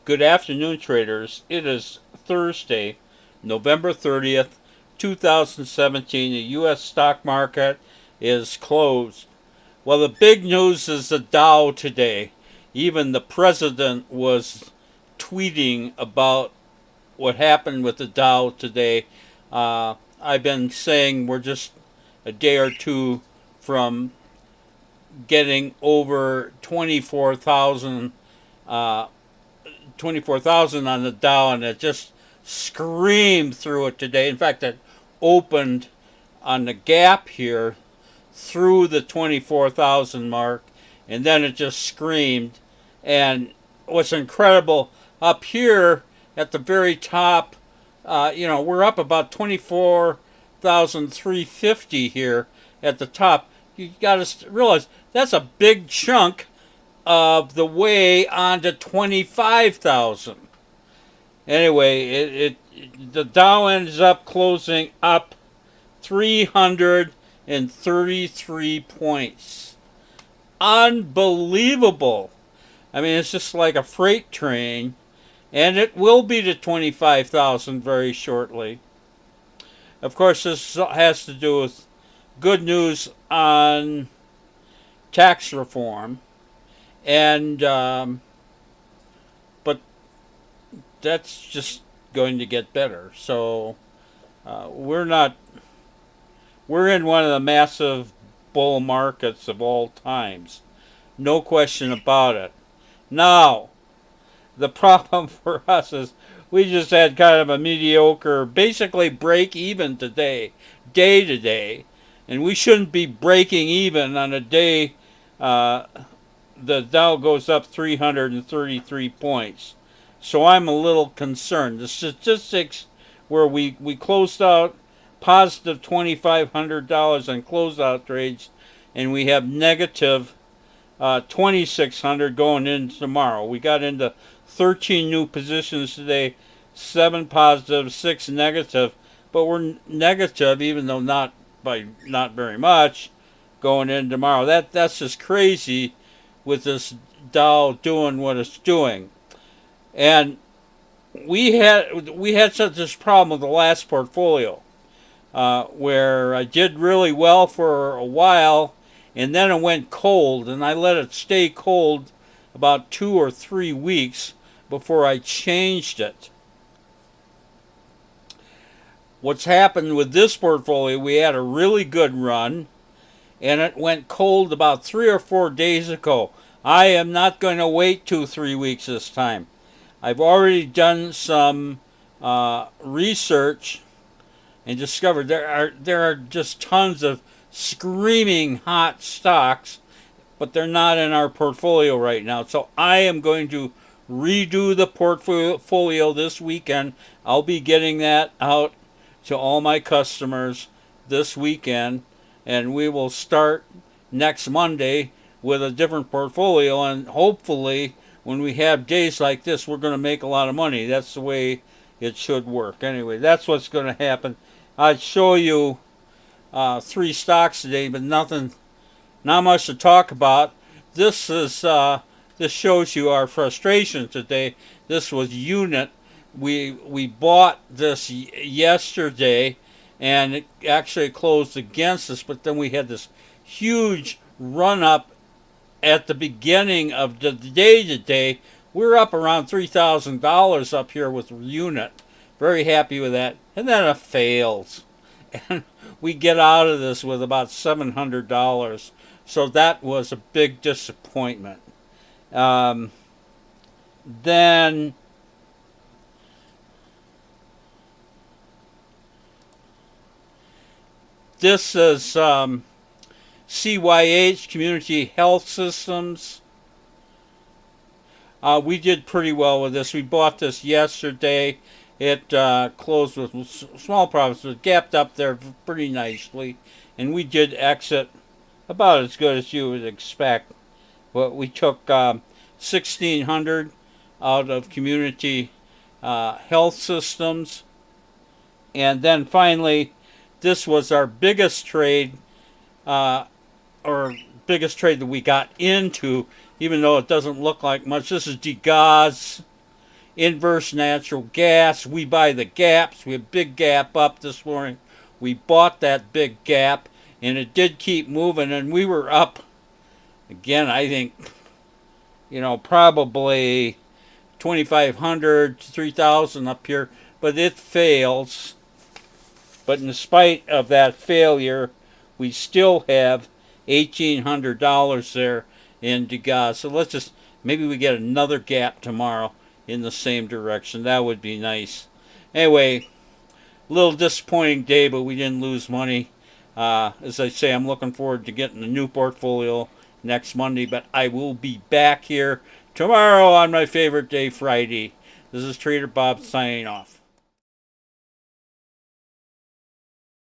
Good afternoon, traders. It is Thursday, November 30th, 2017. The U.S. stock market is closed. Well, the big news is the Dow today. Even the president was tweeting about what happened with the Dow today. I've been saying we're just a day or two from getting over 24,000 on the Dow, and it just screamed through it today. In fact, it opened on the gap here through the 24,000 mark, and then it just screamed. And what's incredible, up here at the very top, we're up about 24,350 here at the top. You got to realize that's a big chunk of the way onto 25,000. Anyway, the Dow ends up closing up 333 points. Unbelievable. I mean, it's just like a freight train, and it will be to 25,000 very shortly. Of course, this has to do with good news on tax reform. And but that's just going to get better. So we're in one of the massive bull markets of all times, no question about it. Now, the problem for us is we just had kind of a mediocre, basically break even today, day to day, and we shouldn't be breaking even on a day. The Dow goes up 333 points. So I'm a little concerned. The statistics where we closed out positive $2,500 on closeout trades, and we have negative 2,600 going into tomorrow. We got into 13 new positions today, 7 positive, 6 negative, but we're negative even though not very much going in tomorrow. That's just crazy with this Dow doing what it's doing. And we had such this problem with the last portfolio where I did really well for a while, and then it went cold, and I let it stay cold about 2 or 3 weeks before I changed it. What's happened with this portfolio, we had a really good run, and it went cold about 3 or 4 days ago. I am not going to wait 2-3 weeks this time. I've already done some research and discovered there are just tons of screaming hot stocks, but they're not in our portfolio right now. So I am going to redo the portfolio this weekend. I'll be getting that out to all my customers this weekend, and we will start next Monday with a different portfolio, and hopefully when we have days like this, we're going to make a lot of money. That's the way it should work. Anyway, that's what's going to happen. I'd show you 3 stocks today, but not much to talk about. This shows you our frustration today. This was Unit. We bought this yesterday, and it actually closed against us, but then we had this huge run up at the beginning of the day today. We're up around $3,000 up here with Unit. Very happy with that. And then it fails. And we get out of this with about $700. So that was a big disappointment. Then this is CYH, Community Health Systems. We did pretty well with this. We bought this yesterday. It closed with small profits, but gapped up there pretty nicely. And we did exit about as good as you would expect. But we took 1,600 out of Community Health Systems. And then finally, this was our biggest trade, biggest trade that we got into, even though it doesn't look like much. This is DeGauss. inverse natural gas. We buy the gaps. We have big gap up this morning. We bought that big gap, and it did keep moving, and we were up again. I think, probably 2,500 to 3,000 up here, but it fails. But in spite of that failure, we still have $1,800 there in Degas. So let's just, maybe we get another gap tomorrow in the same direction. That would be nice. Anyway, a little disappointing day, but we didn't lose money. As I say, I'm looking forward to getting a new portfolio next Monday, but I will be back here tomorrow on my favorite day, Friday. This is Trader Bob signing off.